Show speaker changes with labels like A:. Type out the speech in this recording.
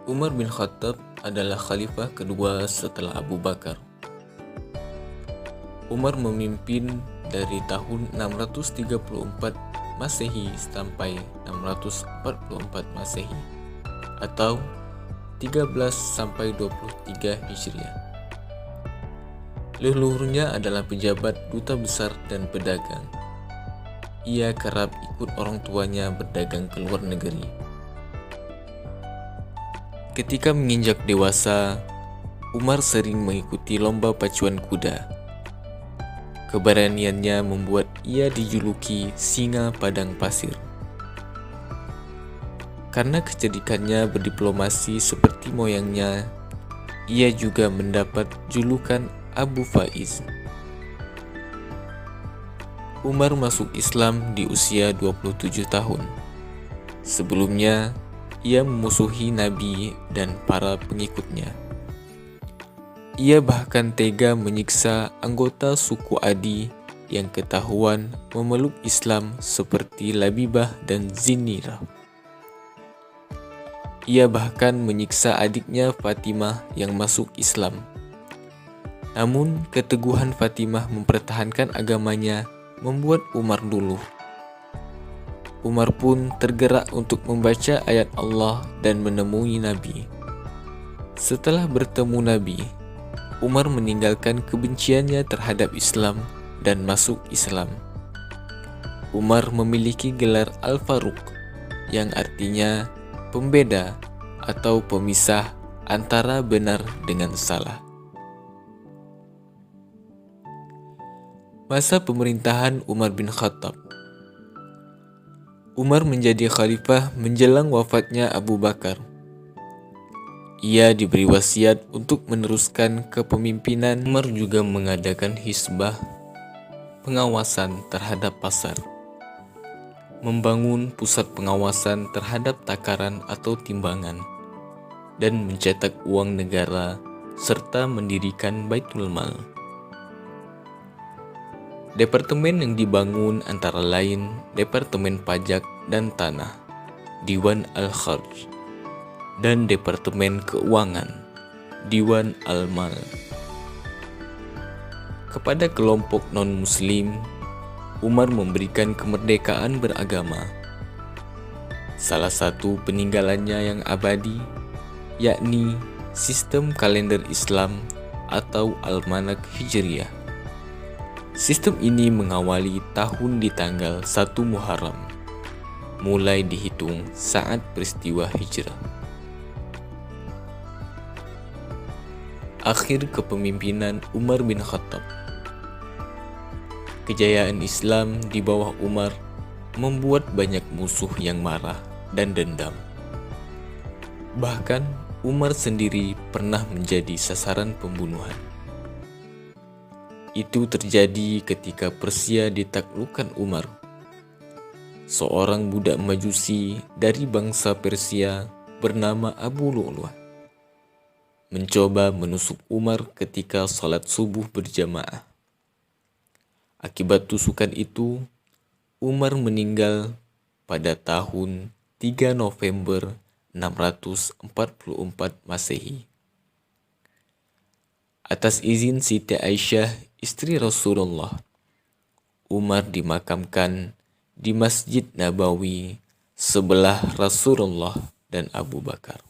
A: Umar bin Khattab adalah khalifah kedua setelah Abu Bakar. Umar memimpin dari tahun 634 Masehi sampai 644 Masehi atau 13 sampai 23 Hijriah. Leluhurnya adalah pejabat duta besar dan pedagang. Ia kerap ikut orang tuanya berdagang ke luar negeri. Ketika menginjak dewasa, Umar sering mengikuti lomba pacuan kuda. Keberaniannya membuat ia dijuluki singa padang pasir. Karena kecerdikannya berdiplomasi seperti moyangnya, ia juga mendapat julukan Abu Faiz. Umar masuk Islam di usia 27 tahun. Sebelumnya, ia memusuhi Nabi dan para pengikutnya. Ia bahkan tega menyiksa anggota suku Adi yang ketahuan memeluk Islam seperti Labibah dan Zinirah. Ia bahkan menyiksa adiknya Fatimah yang masuk Islam. Namun, keteguhan Fatimah mempertahankan agamanya membuat Umar luluh. Umar pun tergerak untuk membaca ayat Allah dan menemui Nabi. Setelah bertemu Nabi, Umar meninggalkan kebenciannya terhadap Islam dan masuk Islam. Umar memiliki gelar Al-Faruq yang artinya pembeda atau pemisah antara benar dengan salah. Masa pemerintahan Umar bin Khattab. Umar menjadi khalifah menjelang wafatnya Abu Bakar. Ia diberi wasiat untuk meneruskan kepemimpinan. Umar juga mengadakan hisbah, pengawasan terhadap pasar, membangun pusat pengawasan terhadap takaran atau timbangan, dan mencetak uang negara, serta mendirikan Baitul Mal. Departemen yang dibangun antara lain Departemen Pajak dan Tanah, Diwan Al-Kharj, dan Departemen Keuangan, Diwan Al-Mal. Kepada kelompok non-muslim, Umar memberikan kemerdekaan beragama. Salah satu peninggalannya yang abadi, yakni sistem kalender Islam atau Almanak Hijriah. Sistem ini mengawali tahun di tanggal 1 Muharram, mulai dihitung saat peristiwa hijrah. Akhir kepemimpinan Umar bin Khattab. Kejayaan Islam di bawah Umar membuat banyak musuh yang marah dan dendam. Bahkan Umar sendiri pernah menjadi sasaran pembunuhan. Itu terjadi ketika Persia ditaklukkan Umar. Seorang budak Majusi dari bangsa Persia bernama Abu Lu'lu'ah mencoba menusuk Umar ketika salat subuh berjamaah. Akibat tusukan itu, Umar meninggal pada tahun 3 November 644 Masehi. Atas izin Siti Aisyah, istri Rasulullah, Umar dimakamkan di Masjid Nabawi sebelah Rasulullah dan Abu Bakar.